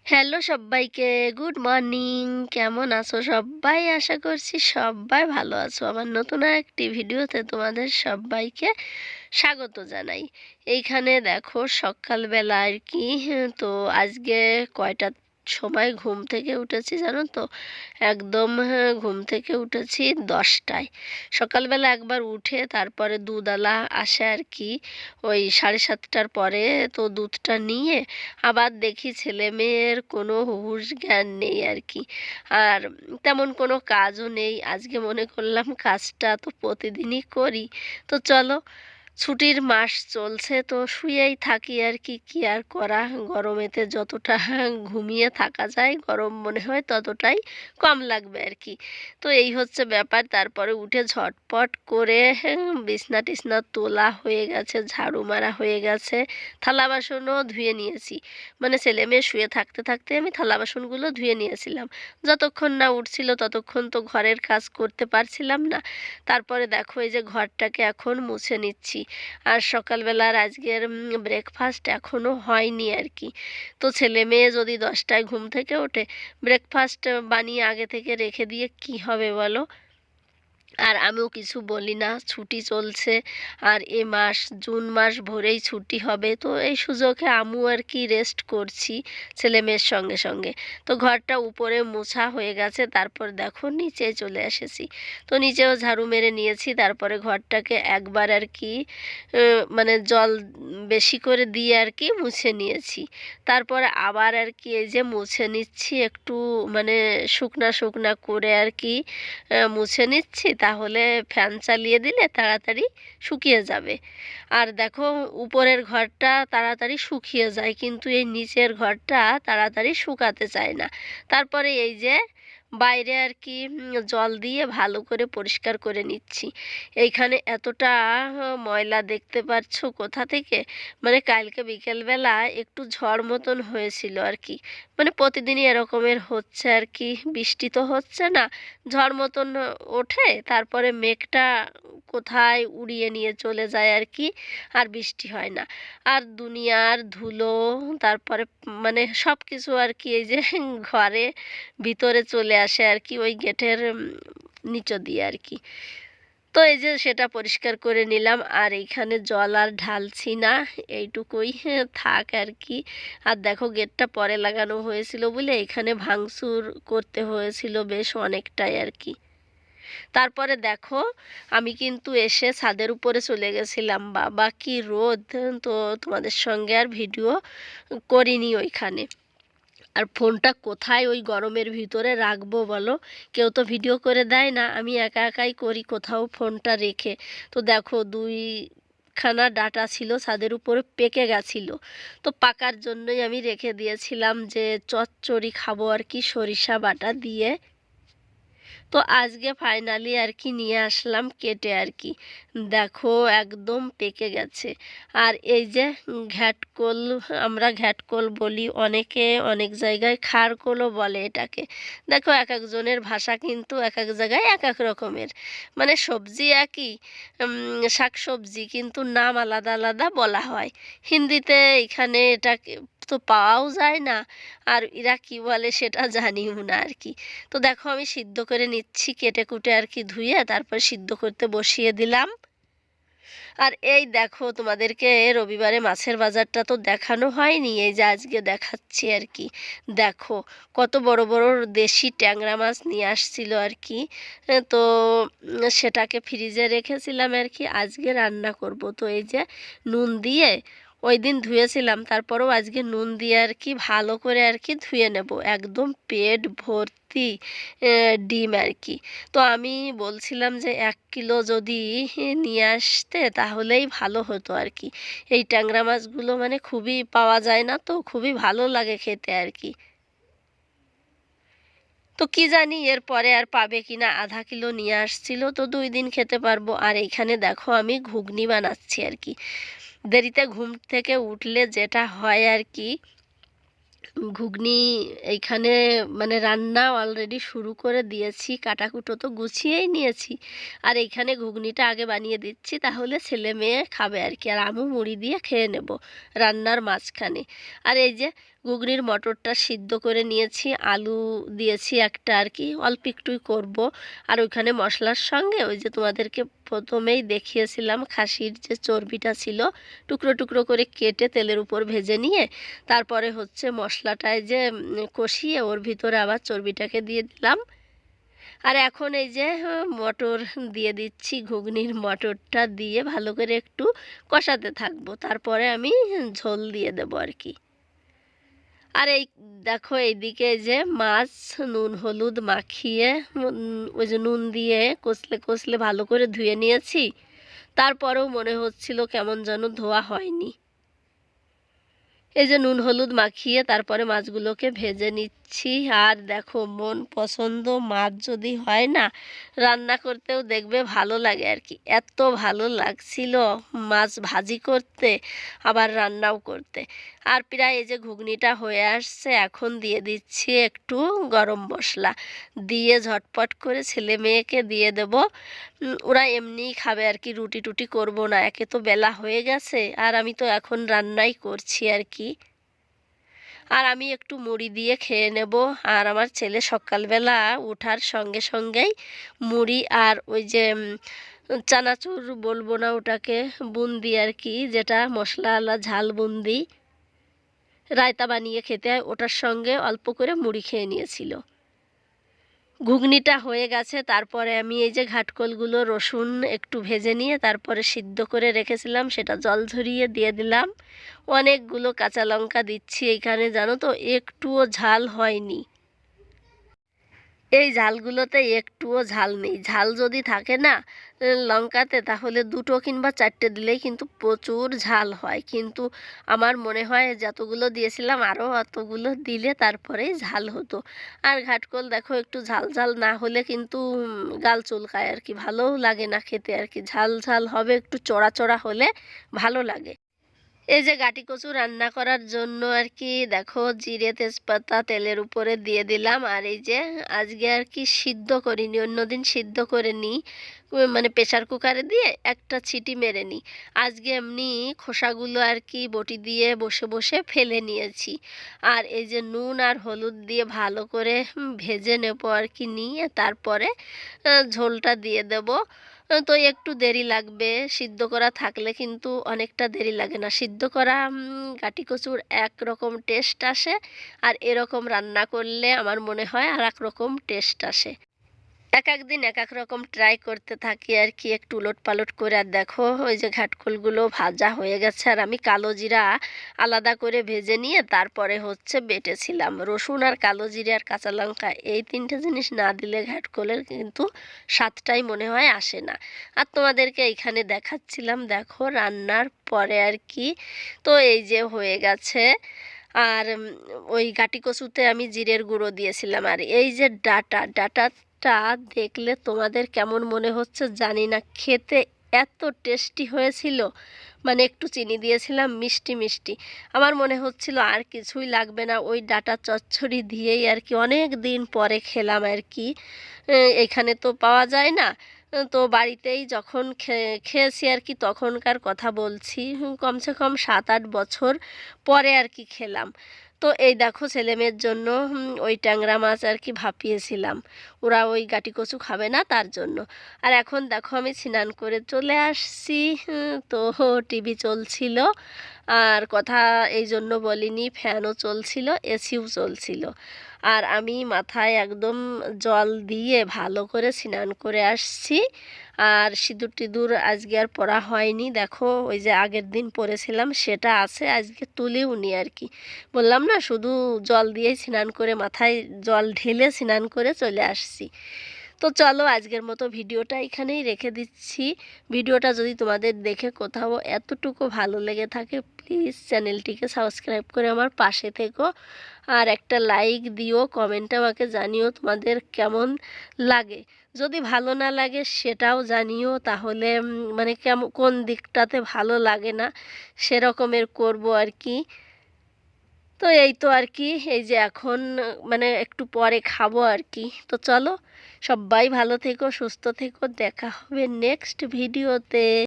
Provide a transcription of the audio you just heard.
Hello সবাইকে, good morning. কেমন আছো সবাই? আশা করছি সবাই ভালো আছো। আমার নতুন একটি ভিডিওতে তোমাদের সবাইকে স্বাগত জানাই। এইখানে দেখো সকালবেলা আর কি, তো আজকে কয়টার সময় ঘুম থেকে উঠেছি জানো তো? একদম ঘুম থেকে উঠেছি 10টায়। সকালবেলা একবার উঠে তারপরে দুধওয়ালা আসে আর কি, ওই 7:30টার পরে। তো দুধটা নিয়ে আবার দেখি ছেলে মেয়ের কোনো হুঁশ জ্ঞান নেই আর কি। আর তেমন কোনো কাজও নেই আজকে, মনে করলাম কাজটা তো প্রতিদিনই করি। তো চলো, ছুটির মাস চলছে তো শুয়েই থাকি আর কি, কি আর করা। গরমেতে যতটা ঘুমিয়ে থাকা যায় গরম মনে হয় ততটাই কম লাগবে আর কি। তো এই হচ্ছে ব্যাপার। তারপরে উঠে ঝটপট করে বিছনা টিছনা তোলা হয়ে গেছে, ঝাড়ু মারা হয়ে গেছে, থালা বাসনও ধুয়ে নিয়েছি। মানে ছেলে মেয়ে শুয়ে থাকতে থাকতে আমি থালা বাসনগুলো ধুয়ে নিয়েছিলাম। যতক্ষণ না উঠছিল ততক্ষণ তো ঘরের কাজ করতে পারছিলাম না। তারপরে দেখো এই যে ঘরটাকে এখন মুছে নিচ্ছি। আর সকালবেলার আজকের ব্রেকফাস্ট এখনও হয়নি আর কি। তো ছেলে মেয়ে যদি 10টায় ঘুম থেকে ওঠে, ব্রেকফাস্ট বানিয়ে আগে থেকে রেখে দিয়ে কি হবে বলো? আর আমিও কিছু বলি না, ছুটি চলছে। আর এ মাস জুন মাস ভরেই ছুটি হবে, তো এই সুযোগে আমু আর কি রেস্ট করছি ছেলে মেয়ের সঙ্গে সঙ্গে। তো ঘরটা উপরে মোছা হয়ে গেছে, তারপর দেখো নিচে চলে এসেছি। তো নিচেও ঝাড়ু মেরে নিয়েছি, তারপরে ঘরটাকে একবার আর কি মানে জল বেশি করে দিয়ে আর কি মুছে নিয়েছি। তারপরে আবার আর কি এই যে মুছে নিচ্ছি একটু, মানে শুকনা শুকনা করে আর কি মুছে নিচ্ছি, তাহলে ফ্যান চালিয়ে দিলে তাড়াতাড়ি শুকিয়ে যাবে। আর দেখো উপরের ঘরটা তাড়াতাড়ি শুকিয়ে যায়, কিন্তু এই নিচের ঘরটা তাড়াতাড়ি শুকাতে চায় না। তারপরে এই যে বাইরে আর কি জল দিয়ে ভালো করে পরিষ্কার করে নিচ্ছি। এইখানে এতটা ময়লা দেখতে পাচ্ছ কোথা থেকে? মানে কালকে বিকেলবেলা একটু ঝড় মতন হয়েছিল আর কি। মানে প্রতিদিনই এরকমের হচ্ছে আর কি, বৃষ্টি তো হচ্ছে না, ঝড় মতন ওঠে, তারপরে মেঘটা কোথায় উড়িয়ে নিয়ে চলে যায় আর কি, আর বৃষ্টি হয় না। আর দুনিয়ার ধুলো, তারপরে মানে সব কিছু আর কি এই যে ঘরে ভিতরে চলে আসে আর কি, ওই গেটের নিচ দিয়ে আর কি। তো এই যে সেটা পরিষ্কার করে নিলাম, আর এইখানে জল আর ঢালছি না, এইটুকুই থাক আর কি। আর দেখো গেটটা পরে লাগানো হয়েছিল বলে এখানে ভাঙচুর করতে হয়েছিল বেশ অনেকটাই আর কি। তারপরে দেখো আমি কিন্তু এসে ছাদের উপরে চলে গেছিলাম, বাবা কি রোদ! তো তোমাদের সঙ্গে আর ভিডিও করিনি ওইখানে। আর ফোনটা কোথায় ওই গরমের ভিতরে রাখবো বলো? কেউ তো ভিডিও করে দেয় না, আমি একা একাই করি কোথাও ফোনটা রেখে। তো দেখো দুইখানা ডাটা ছিল ছাদের উপরে, পেকে গেছিলো। তো পাকার জন্যই আমি রেখে দিয়েছিলাম যে চচ্চড়ি খাবো আর কি, সরিষা বাটা দিয়ে। তো আজকে ফাইনালি আর কি নিয়ে আসলাম কেটে আর কি। দেখো একদম পেকে গেছে। আর এই যে ঘ্যাটকোল, আমরা ঘ্যাটকোল বলি, অনেকে অনেক জায়গায় খারকোলও বলে এটাকে। দেখো এক একজনের ভাষা কিন্তু এক এক জায়গায় এক এক রকমের। মানে সবজি একই, শাক সবজি, কিন্তু নাম আলাদা আলাদা বলা হয়। হিন্দিতে এখানে এটাকে তো পাওয়াও যায় না, আর এরা কি বলে সেটা জানিও না আর কি। তো দেখো আমি সিদ্ধ করে নিচ্ছি, কেটে কুটে আর কি ধুয়ে তারপর সিদ্ধ করতে বসিয়ে দিলাম। আর এই দেখো তোমাদেরকে রবিবারে মাছের বাজারটা তো দেখানো হয়নি, এই যে আজকে দেখাচ্ছি আর কি। দেখো কত বড় বড় দেশি ট্যাংরা মাছ নিয়ে আসছিল আর কি। তো সেটাকে ফ্রিজে রেখেছিলাম আর কি, আজকে রান্না করব। তো এই যে নুন দিয়ে, ওই দিন ধুয়েছিলাম তারপরেও আজকে নুন দিয়ে আর কি ভালো করে আর কি ধুয়ে নেব, একদম পেট ভর্তি ডিম আর কি। তো আমি বলছিলাম যে 1 কিলো যদি নিয়ে আসতে তাহলেই ভালো হতো আর কি। এই ট্যাংরা মাছগুলো মানে খুবই পাওয়া যায় না, তো খুবই ভালো লাগে খেতে আর কি। তো কি জানি এরপরে আর পাবে কিনা, 1/2 কিলো নিয়ে আসছিল, তো 2 দিন খেতে পারবো। আর এইখানে দেখো আমি ঘুগনি বানাচ্ছি আর কি। দেরিতে ঘুম থেকে উঠলে যেটা হয় আর কি, ঘুগনি এইখানে মানে রান্না অলরেডি শুরু করে দিয়েছি, কাটাকুটো তো গুছিয়েই নিয়েছি। আর এইখানে ঘুগনিটা আগে বানিয়ে দিচ্ছি, তাহলে ছেলে মেয়ে খাবে আর কি, আর আমু মুড়ি দিয়ে খেয়ে নেব রান্নার মাঝখানে। আর এই যে ঘুগনির মটরটা সিদ্ধ করে নিয়েছি, আলু দিয়েছি একটা আর কি, অল্প একটুই করব। আর ওইখানে মশলার সঙ্গে ওই যে তোমাদেরকে প্রথমেই দেখিয়েছিলাম খাসির যে চর্বিটা ছিল টুকরো টুকরো করে কেটে তেলের উপর ভেজে নিয়ে তারপরে হচ্ছে মশলাটায় যে কষিয়ে ওর ভিতরে আবার চর্বিটাকে দিয়ে দিলাম। আর এখন এই যে মটর দিয়ে দিচ্ছি, ঘুগনির মটরটা দিয়ে ভালো করে একটু কষাতে থাকবো, তারপরে আমি ঝোল দিয়ে দেবো আর কি। আর এই দেখো এইদিকে যে মাছ নুন হলুদ মাখিয়ে ওই যে নুন দিয়ে কষলে কষলে ভালো করে ধুয়ে নিয়েছি, তারপরেও মনে হচ্ছিল কেমন যেন ধোয়া হয়নি। এই যে নুন হলুদ মাখিয়ে তারপরে মাছগুলোকে ভেজে নিচ্ছি। আর দেখো মন পছন্দ মাছ যদি হয় না, রান্না করতেও দেখবে ভালো লাগে আর কি। এত ভালো লাগছিল মাছ ভাজি করতে আবার রান্নাও করতে। আর প্রায় এই যে ঘুগনিটা হয়ে আসছে, এখন দিয়ে দিচ্ছি একটু গরম মশলা, দিয়ে ঝটপট করে ছেলে মেয়েকে দিয়ে দেব। ওরা এমনিই খাবে আর কি, রুটি টুটি করবো না, একে তো বেলা হয়ে গেছে আর আমি তো এখন রান্নাই করছি আর কি। আর আমি একটু মুড়ি দিয়ে খেয়ে নেব। আর আমার ছেলে সকালবেলা ওঠার সঙ্গে সঙ্গেই মুড়ি আর ওই যে চানাচুর বলবো না ওটাকে, বুন্দি আর কি, যেটা মশলাওয়ালা ঝাল বুন্দি রায়তা বানিয়ে খেতে হয়, ওটার সঙ্গে অল্প করে মুড়ি খেয়ে নিয়েছিল। ঘুগনিটা হয়ে গেছে, তারপরে আমি এই যে ঘাটকলগুলো রসুন একটু ভেজে নিয়ে তারপরে সিদ্ধ করে রেখেছিলাম সেটা জল ঝরিয়ে দিয়ে দিলাম। অনেকগুলো কাঁচা লঙ্কা দিচ্ছি এইখানে, জানো তো একটুও ঝাল হয়নি। এই ঝালগুলোতে একটুও ঝাল নেই, ঝাল যদি থাকে না লঙ্কাতে তাহলে 2 কিংবা 4টে দিলেই কিন্তু প্রচুর ঝাল হয়, কিন্তু আমার মনে হয় যতগুলো দিয়েছিলাম আরও অতগুলো দিলে তারপরেই ঝাল হতো। আর ঘাটকল দেখো একটু ঝাল ঝাল না হলে কিন্তু গাল চুলকায় আর কি, ভালোও লাগে না খেতে আর কি, ঝাল ঝাল হবে, একটু চড়া চড়া হলে ভালো লাগে। এই যে গাটি কচু রান্না করার জন্য আর কি দেখো জিরে তেজপাতা তেলের উপরে দিয়ে দিলাম। আর এই যে আজকে আর কি সিদ্ধ করিনি, অন্যদিন সিদ্ধ করে নিই, মানে প্রেশার কুকারে দিয়ে একটা সিটি মেরে নিই। আজকে এমনি খোসাগুলো আর কি বটি দিয়ে বসে বসে ফেলে নিয়েছি। আর এই যে নুন আর হলুদ দিয়ে ভালো করে ভেজে নেব আর কি, নিয়ে তারপরে ঝোলটা দিয়ে দেব। তো একটু দেরি লাগবে, সিদ্ধ করা থাকলে কিন্তু অনেকটা দেরি লাগে না। সিদ্ধ করা গাটি কচুর একরকম টেস্ট আসে, আর এরকম রান্না করলে আমার মনে হয় আর এক রকম টেস্ট আসে। এক এক দিন এক এক রকম ট্রাই করতে থাকি আর কি, একটু উলট পালট করে। আর দেখো ওই যে ঘাটকলগুলো ভাজা হয়ে গেছে, আর আমি কালো জিরা আলাদা করে ভেজে নিয়ে তারপরে হচ্ছে বেটেছিলাম। রসুন আর কালো জিরে আর কাঁচা লঙ্কা এই 3টে জিনিস না দিলে ঘাটকলের কিন্তু স্বাদটাই মনে হয় আসে না। আর তোমাদেরকে এইখানে দেখাচ্ছিলাম দেখো রান্নার পরে আর কি। তো এই যে হয়ে গেছে। আর ওই গাটি কচুতে আমি জিরের গুঁড়ো দিয়েছিলাম। আর এই যে ডাটা দেখলে তোমাদের কেমন মনে হচ্ছে জানি না, খেতে এত টেস্টি হয়েছিল, মানে একটু চিনি দিয়েছিলাম মিষ্টি মিষ্টি। আমার মনে হচ্ছিল আর কিছুই লাগবে না, ওই ডাটা চচ্চড়ি দিয়েই আর কি অনেক দিন পরে খেলাম আর কি। এখানে তো পাওয়া যায় না, তো বাড়িতেই যখন খেয়েছি আর কি তখনকার কথা বলছি, কমসে কম 7-8 বছর পরে আর কি খেলাম। তো এই দেখো ছেলেমেয়ের জন্য ওই ট্যাংরা মাছ আর কি ভাপিয়েছিলাম, ওরা ওই গাটি কচু খাবে না তার জন্য। আর এখন দেখো আমি স্নান করে চলে আসছি। তো টিভি চলছিল, আর কথা এই জন্য বলিনি, ফ্যানও চলছিল, এসিও চলছিল। আর আমি মাথায় একদম জল দিয়ে ভালো করে স্নান করে আসছি। আর সিঁদুর টিঁদুর আজকে আর পরা হয়নি, দেখো ওই যে আগের দিন পরেছিলাম সেটা আছে, আজকে তুলিও নি আর কি। বললাম না শুধু জল দিয়েই স্নান করে, মাথায় জল ঢেলে স্নান করে চলে আসছি। তো চলো আজকের মতো ভিডিওটা এখানেই রেখে দিচ্ছি। ভিডিওটা যদি তোমাদের দেখে কোথাও এতটুকু ভালো লেগে থাকে প্লিজ চ্যানেলটিকে সাবস্ক্রাইব করে আমার পাশে থেকো, আর একটা লাইক দিও, কমেন্টে আমাকে জানিও তোমাদের কেমন লাগে। যদি ভালো না লাগে সেটাও জানিও, তাহলে মানে কেমন কোন দিকটাতে ভালো লাগে না সেরকমের করব আর কি। তো এই তো আর কি, এই যে এখন মানে একটু পরে খাবো আর কি। তো চলো সবাই ভালো থেকো সুস্থ থেকো, দেখা হবে নেক্সট ভিডিওতে।